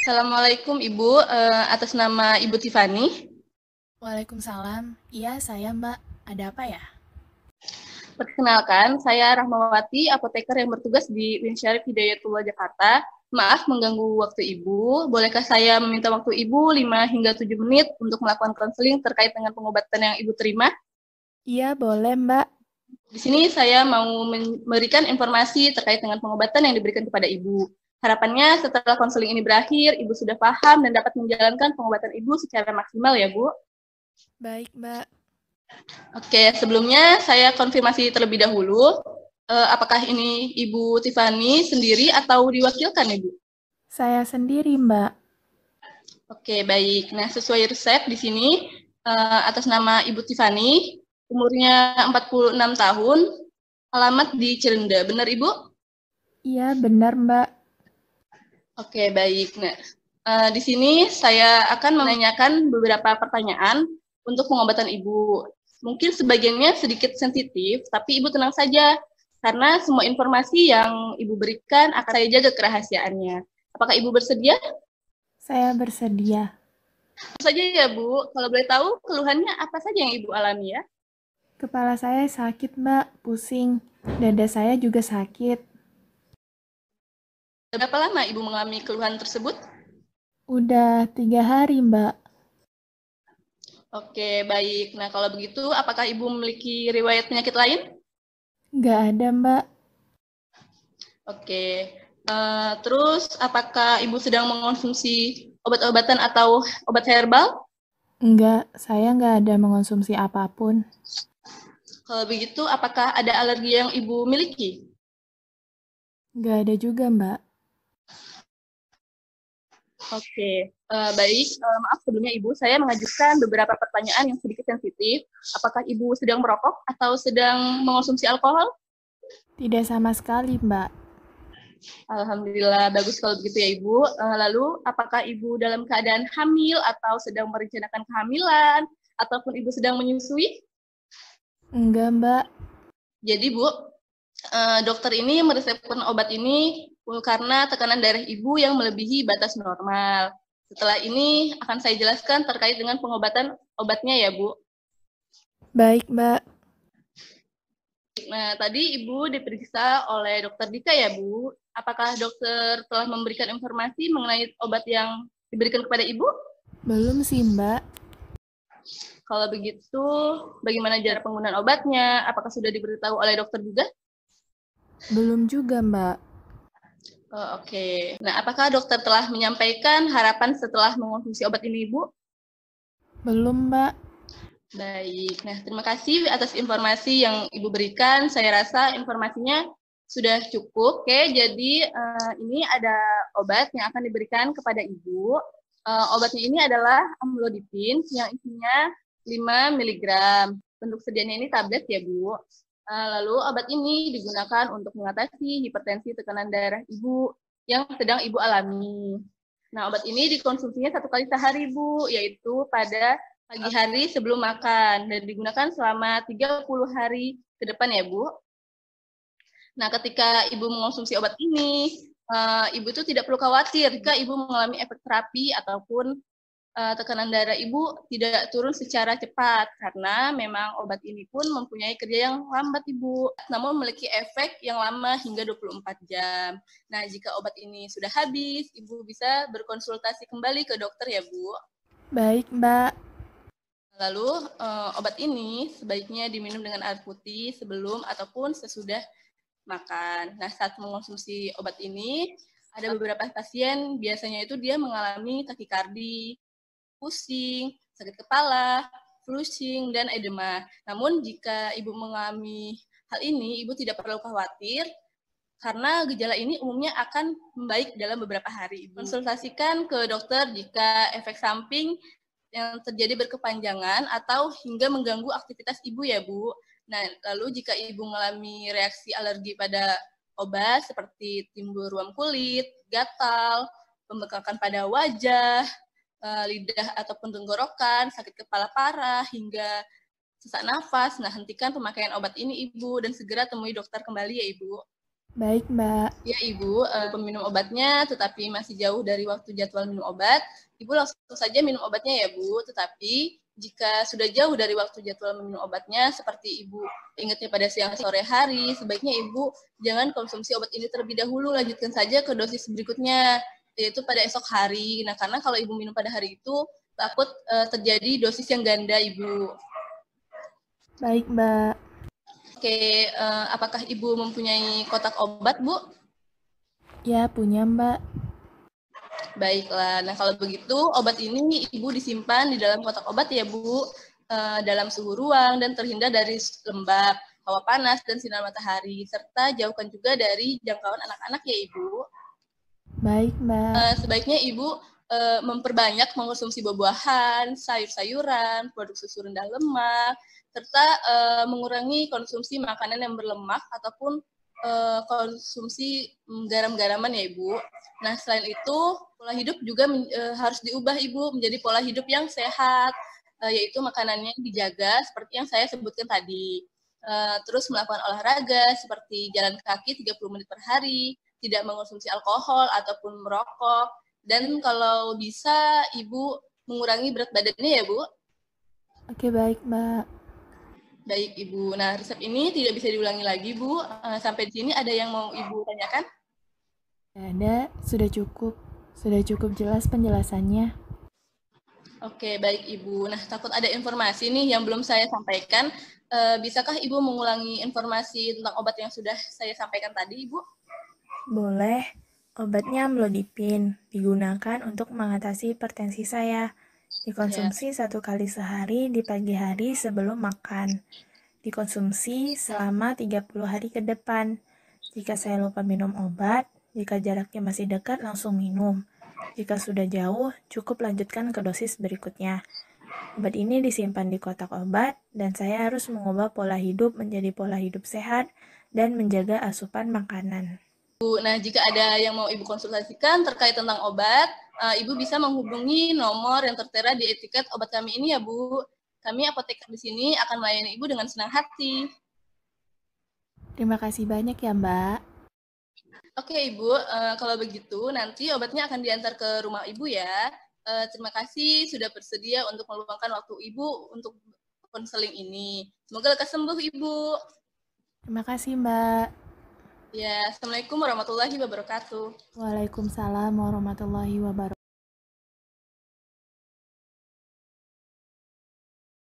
Assalamualaikum Ibu, atas nama Ibu Tiffany. Waalaikumsalam. Iya, saya Mbak. Ada apa ya? Perkenalkan, saya Rahmawati, apoteker yang bertugas di Winsyarif Hidayatullah Jakarta. Maaf mengganggu waktu Ibu. Bolehkah saya meminta waktu Ibu 5 hingga 7 menit untuk melakukan konseling terkait dengan pengobatan yang Ibu terima? Iya, boleh Mbak. Di sini saya mau memberikan informasi terkait dengan pengobatan yang diberikan kepada Ibu. Harapannya setelah konseling ini berakhir, Ibu sudah paham dan dapat menjalankan pengobatan Ibu secara maksimal ya, Bu. Baik, Mbak. Oke, sebelumnya saya konfirmasi terlebih dahulu. Apakah ini Ibu Tiffany sendiri atau diwakilkan, Ibu? Saya sendiri, Mbak. Oke, baik. Nah, sesuai resep di sini, atas nama Ibu Tiffany, umurnya 46 tahun, alamat di Cirende. Benar, Ibu? Iya, benar Mbak. Oke, baik. Nah, di sini saya akan menanyakan beberapa pertanyaan untuk pengobatan Ibu. Mungkin sebagiannya sedikit sensitif, tapi Ibu tenang saja, karena semua informasi yang Ibu berikan akan saya jaga kerahasiaannya. Apakah Ibu bersedia? Saya bersedia. Tentu saja ya, Bu. Kalau boleh tahu, keluhannya apa saja yang Ibu alami ya? Kepala saya sakit, Mbak. Pusing. Dada saya juga sakit. Berapa lama Ibu mengalami keluhan tersebut? Udah 3 hari, Mbak. Oke, baik. Nah, kalau begitu, apakah Ibu memiliki riwayat penyakit lain? Nggak ada, Mbak. Oke. Terus, apakah Ibu sedang mengonsumsi obat-obatan atau obat herbal? Nggak, saya nggak ada mengonsumsi apapun. Kalau begitu, apakah ada alergi yang Ibu miliki? Nggak ada juga, Mbak. Oke, baik. Maaf sebelumnya Ibu, saya mengajukan beberapa pertanyaan yang sedikit sensitif. Apakah Ibu sedang merokok atau sedang mengonsumsi alkohol? Tidak sama sekali, Mbak. Alhamdulillah, bagus kalau begitu ya Ibu. Lalu, apakah Ibu dalam keadaan hamil atau sedang merencanakan kehamilan? Ataupun Ibu sedang menyusui? Enggak, Mbak. Jadi Bu, dokter ini meresepkan obat ini karena tekanan darah Ibu yang melebihi batas normal. Setelah ini akan saya jelaskan terkait dengan pengobatan obatnya ya Bu. Baik, Mbak. Nah, tadi Ibu diperiksa oleh dokter Dika ya Bu. Apakah dokter telah memberikan informasi mengenai obat yang diberikan kepada Ibu? Belum sih, Mbak. Kalau begitu, bagaimana cara penggunaan obatnya? Apakah sudah diberitahu oleh dokter juga? Belum juga, Mbak. Oke. Nah, apakah dokter telah menyampaikan harapan setelah mengonsumsi obat ini, Ibu? Belum, Mbak. Baik. Nah, terima kasih atas informasi yang Ibu berikan. Saya rasa informasinya sudah cukup. Oke, jadi ini ada obat yang akan diberikan kepada Ibu. Obatnya ini adalah amlodipin yang isinya 5 miligram. Bentuk sedianya ini tablet ya, Bu. Lalu obat ini digunakan untuk mengatasi hipertensi tekanan darah Ibu yang sedang Ibu alami. Nah, obat ini dikonsumsinya 1 kali sehari, Bu, yaitu pada pagi hari sebelum makan dan digunakan selama 30 hari ke depan ya, Bu. Nah, ketika Ibu mengonsumsi obat ini, Ibu itu tidak perlu khawatir jika Ibu mengalami efek terapi ataupun tekanan darah Ibu tidak turun secara cepat karena memang obat ini pun mempunyai kerja yang lambat Ibu, namun memiliki efek yang lama hingga 24 jam. Nah, jika obat ini sudah habis, Ibu bisa berkonsultasi kembali ke dokter ya, Bu. Baik, Mbak. Lalu obat ini sebaiknya diminum dengan air putih sebelum ataupun sesudah makan. Nah, saat mengonsumsi obat ini, ada beberapa pasien biasanya itu dia mengalami takikardi, pusing, sakit kepala, flushing, dan edema. Namun jika Ibu mengalami hal ini, Ibu tidak perlu khawatir karena gejala ini umumnya akan membaik dalam beberapa hari. Konsultasikan ke dokter jika efek samping yang terjadi berkepanjangan atau hingga mengganggu aktivitas Ibu ya, Bu. Nah, lalu jika Ibu mengalami reaksi alergi pada obat seperti timbul ruam kulit, gatal, pembekakan pada wajah, lidah ataupun tenggorokan, sakit kepala parah, hingga sesak nafas, nah hentikan pemakaian obat ini Ibu dan segera temui dokter kembali ya Ibu. Baik, Mbak. Ya, Ibu, peminum obatnya tetapi masih jauh dari waktu jadwal minum obat, Ibu langsung saja minum obatnya ya, Bu. Tetapi jika sudah jauh dari waktu jadwal minum obatnya, seperti Ibu ingatnya pada siang sore hari, sebaiknya Ibu jangan konsumsi obat ini terlebih dahulu, lanjutkan saja ke dosis berikutnya, yaitu pada esok hari. Nah, karena kalau Ibu minum pada hari itu, takut terjadi dosis yang ganda, Ibu. Baik, Mbak. Oke, apakah Ibu mempunyai kotak obat, Bu? Ya, punya, Mbak. Baiklah, nah kalau begitu obat ini Ibu disimpan di dalam kotak obat ya Bu, dalam suhu ruang dan terhindar dari lembab, hawa panas, dan sinar matahari, serta jauhkan juga dari jangkauan anak-anak ya Ibu. Baik, Mbak. Sebaiknya Ibu memperbanyak mengkonsumsi buah-buahan, sayur-sayuran, produk susu rendah lemak, serta mengurangi konsumsi makanan yang berlemak ataupun konsumsi garam-garaman ya Ibu. Nah, selain itu, pola hidup juga harus diubah Ibu menjadi pola hidup yang sehat, yaitu makanannya dijaga seperti yang saya sebutkan tadi. Terus melakukan olahraga seperti jalan kaki 30 menit per hari, tidak mengonsumsi alkohol ataupun merokok, dan kalau bisa Ibu mengurangi berat badannya ya Bu. Oke, baik, Mbak. Baik Ibu, nah resep ini tidak bisa diulangi lagi Bu. Sampai di sini ada yang mau Ibu tanyakan? Tidak ada, sudah cukup. Sudah cukup jelas penjelasannya. Oke, baik Ibu. Nah, takut ada informasi nih yang belum saya sampaikan. Bisakah Ibu mengulangi informasi tentang obat yang sudah saya sampaikan tadi, Ibu? Boleh. Obatnya amlodipin digunakan untuk mengatasi hipertensi saya. Dikonsumsi 1 kali sehari di pagi hari sebelum makan. Dikonsumsi selama 30 hari ke depan. Jika saya lupa minum obat, jika jaraknya masih dekat langsung minum. Jika sudah jauh, cukup lanjutkan ke dosis berikutnya. Obat ini disimpan di kotak obat, dan saya harus mengubah pola hidup menjadi pola hidup sehat dan menjaga asupan makanan. Nah, jika ada yang mau Ibu konsultasikan terkait tentang obat, Ibu bisa menghubungi nomor yang tertera di etiket obat kami ini ya, Bu. Kami apoteker di sini akan melayani Ibu dengan senang hati. Terima kasih banyak ya, Mbak. Oke, Ibu. Kalau begitu, nanti obatnya akan diantar ke rumah Ibu ya. Terima kasih sudah bersedia untuk meluangkan waktu Ibu untuk konseling ini. Semoga lekas sembuh, Ibu. Terima kasih, Mbak. Ya, Assalamualaikum warahmatullahi wabarakatuh. Waalaikumsalam warahmatullahi wabarakatuh.